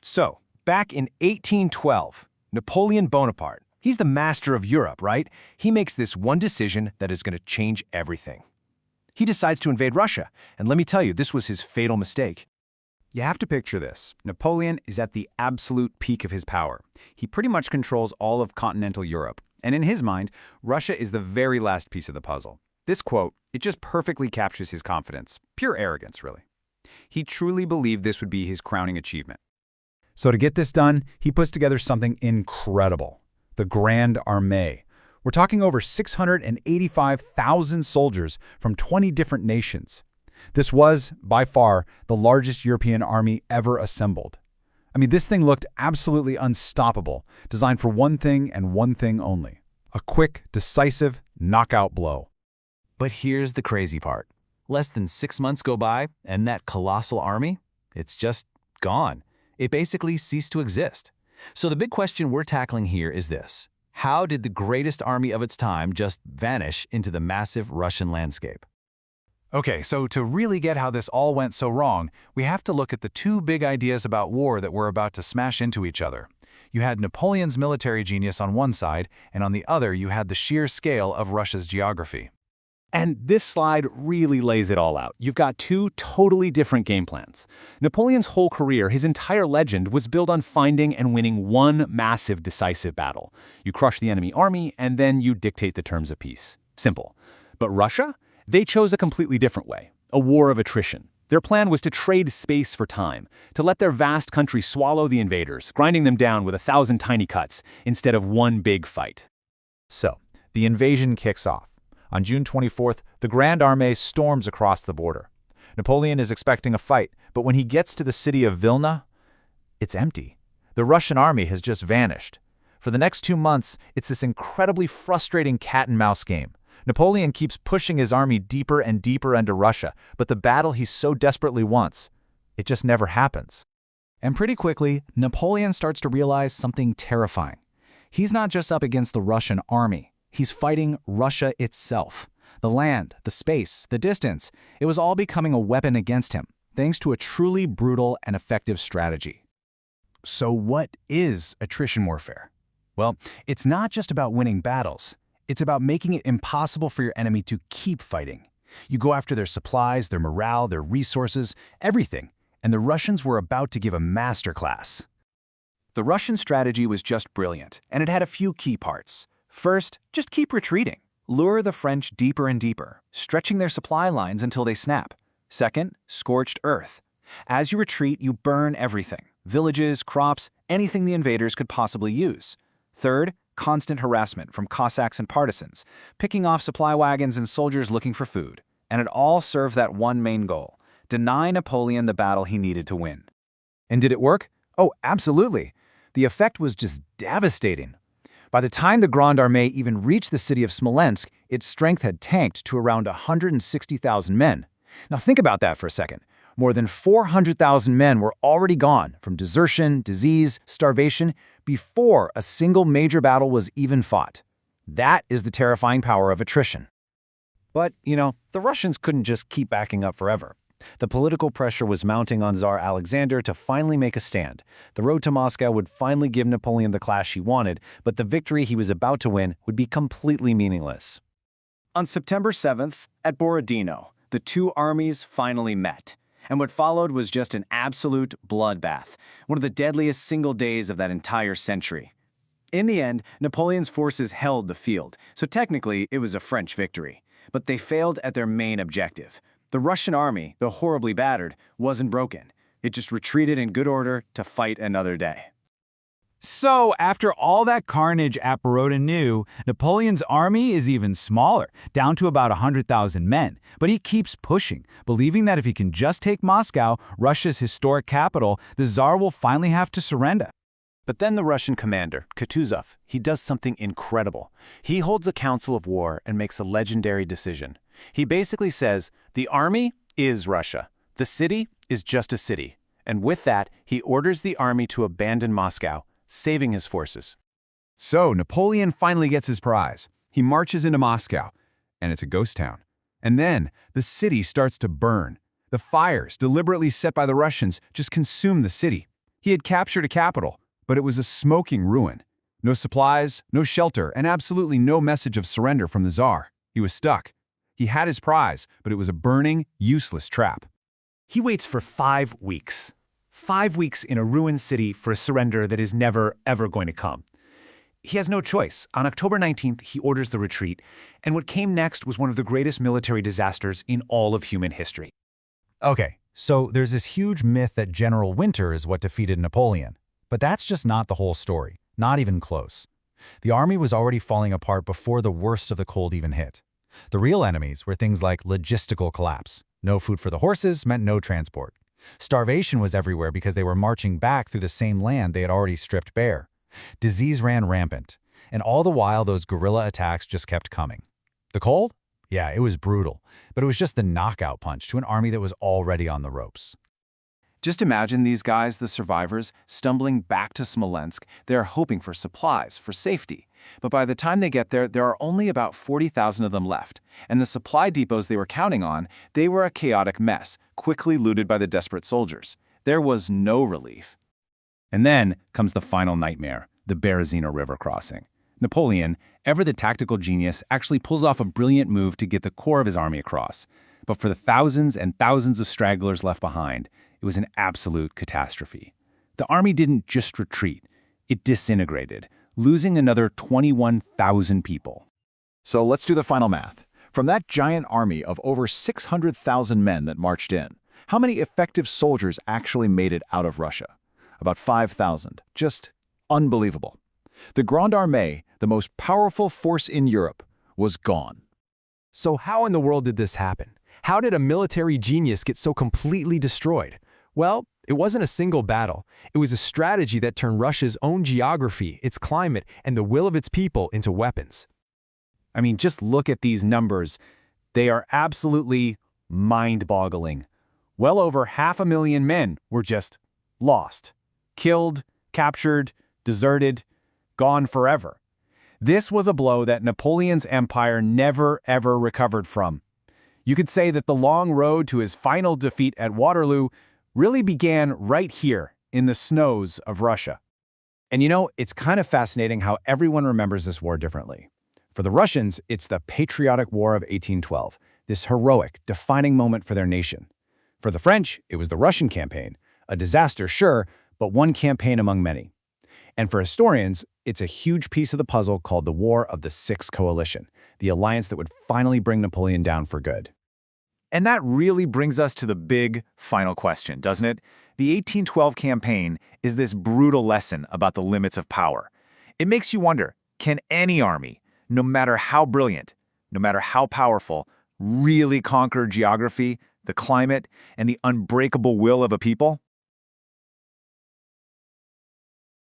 So, back in 1812, Napoleon Bonaparte, he's the master of Europe, right? He makes this one decision that is going to change everything. He decides to invade Russia, and let me tell you, this was his fatal mistake. You have to picture this. Napoleon is at the absolute peak of his power. He pretty much controls all of continental Europe. And in his mind, Russia is the very last piece of the puzzle. This quote, it just perfectly captures his confidence. Pure arrogance, really. He truly believed this would be his crowning achievement. So to get this done, he puts together something incredible. The Grande Armée. We're talking over 685,000 soldiers from 20 different nations. This was, by far, the largest European army ever assembled. I mean, this thing looked absolutely unstoppable, designed for one thing and one thing only. A quick, decisive, knockout blow. But here's the crazy part. Less than 6 months go by, and that colossal army, it's just gone. It basically ceased to exist. So the big question we're tackling here is this. How did the greatest army of its time just vanish into the massive Russian landscape? Okay, so to really get how this all went so wrong, we have to look at the two big ideas about war that were about to smash into each other. You had Napoleon's military genius on one side, and on the other you had the sheer scale of Russia's geography. And this slide really lays it all out. You've got two totally different game plans. Napoleon's whole career, his entire legend, was built on finding and winning one massive, decisive battle. You crush the enemy army, and then you dictate the terms of peace. Simple. But Russia? They chose a completely different way, a war of attrition. Their plan was to trade space for time, to let their vast country swallow the invaders, grinding them down with 1,000 tiny cuts instead of one big fight. So, the invasion kicks off. On June 24th, the Grande Armée storms across the border. Napoleon is expecting a fight, but when he gets to the city of Vilna, it's empty. The Russian army has just vanished. For the next 2 months, it's this incredibly frustrating cat-and-mouse game. Napoleon keeps pushing his army deeper and deeper into Russia, but the battle he so desperately wants, it just never happens. And pretty quickly, Napoleon starts to realize something terrifying. He's not just up against the Russian army. He's fighting Russia itself. The land, the space, the distance, it was all becoming a weapon against him, thanks to a truly brutal and effective strategy. So what is attrition warfare? Well, it's not just about winning battles. It's about making it impossible for your enemy to keep fighting. You go after their supplies, their morale, their resources, everything. And the Russians were about to give a masterclass. The Russian strategy was just brilliant, and it had a few key parts. First, just keep retreating. Lure the French deeper and deeper, stretching their supply lines until they snap. Second, scorched earth. As you retreat, you burn everything. Villages, crops, anything the invaders could possibly use. Third, constant harassment from Cossacks and partisans, picking off supply wagons and soldiers looking for food. And it all served that one main goal: deny Napoleon the battle he needed to win. And did it work? Oh, absolutely. The effect was just devastating. By the time the Grande Armée even reached the city of Smolensk, its strength had tanked to around 160,000 men. Now think about that for a second. More than 400,000 men were already gone from desertion, disease, starvation, before a single major battle was even fought. That is the terrifying power of attrition. But, the Russians couldn't just keep backing up forever. The political pressure was mounting on Tsar Alexander to finally make a stand. The road to Moscow would finally give Napoleon the clash he wanted, but the victory he was about to win would be completely meaningless. On September 7th, at Borodino, the two armies finally met. And what followed was just an absolute bloodbath, one of the deadliest single days of that entire century. In the end, Napoleon's forces held the field, so technically it was a French victory. But they failed at their main objective. The Russian army, though horribly battered, wasn't broken. It just retreated in good order to fight another day. So, after all that carnage at Borodino, Napoleon's army is even smaller, down to about 100,000 men. But he keeps pushing, believing that if he can just take Moscow, Russia's historic capital, the Tsar will finally have to surrender. But then the Russian commander, Kutuzov, he does something incredible. He holds a council of war and makes a legendary decision. He basically says, the army is Russia. The city is just a city. And with that, he orders the army to abandon Moscow, saving his forces. So Napoleon finally gets his prize. He marches into Moscow, and it's a ghost town. And then the city starts to burn. The fires, deliberately set by the Russians, just consume the city. He had captured a capital, but it was a smoking ruin. No supplies, no shelter, and absolutely no message of surrender from the Tsar. He was stuck. He had his prize, but it was a burning, useless trap. He waits for 5 weeks. 5 weeks in a ruined city for a surrender that is never, ever going to come. He has no choice. On October 19th, he orders the retreat, and what came next was one of the greatest military disasters in all of human history. Okay, so there's this huge myth that General Winter is what defeated Napoleon. But that's just not the whole story, not even close. The army was already falling apart before the worst of the cold even hit. The real enemies were things like logistical collapse. No food for the horses meant no transport. Starvation was everywhere because they were marching back through the same land they had already stripped bare. Disease ran rampant, and all the while those guerrilla attacks just kept coming. The cold? Yeah, it was brutal, but it was just the knockout punch to an army that was already on the ropes. Just imagine these guys, the survivors, stumbling back to Smolensk. They're hoping for supplies, for safety. But by the time they get there, there are only about 40,000 of them left. And the supply depots they were counting on, they were a chaotic mess, quickly looted by the desperate soldiers. There was no relief. And then comes the final nightmare, the Borodino River crossing. Napoleon, ever the tactical genius, actually pulls off a brilliant move to get the core of his army across. But for the thousands and thousands of stragglers left behind, it was an absolute catastrophe. The army didn't just retreat, it disintegrated, losing another 21,000 people. So let's do the final math. From that giant army of over 600,000 men that marched in, how many effective soldiers actually made it out of Russia? About 5,000. Just unbelievable. The Grande Armée, the most powerful force in Europe, was gone. So how in the world did this happen? How did a military genius get so completely destroyed? Well, it wasn't a single battle. It was a strategy that turned Russia's own geography, its climate, and the will of its people into weapons. I mean, just look at these numbers. They are absolutely mind-boggling. Well over 500,000 men were just lost. Killed, captured, deserted, gone forever. This was a blow that Napoleon's empire never, ever recovered from. You could say that the long road to his final defeat at Waterloo really began right here in the snows of Russia. And you know, it's kind of fascinating how everyone remembers this war differently. For the Russians, it's the Patriotic War of 1812, this heroic, defining moment for their nation. For the French, it was the Russian campaign, a disaster, sure, but one campaign among many. And for historians, it's a huge piece of the puzzle called the War of the Sixth Coalition, the alliance that would finally bring Napoleon down for good. And that really brings us to the big final question, doesn't it? The 1812 campaign is this brutal lesson about the limits of power. It makes you wonder, can any army, no matter how brilliant, no matter how powerful, really conquer geography, the climate, and the unbreakable will of a people?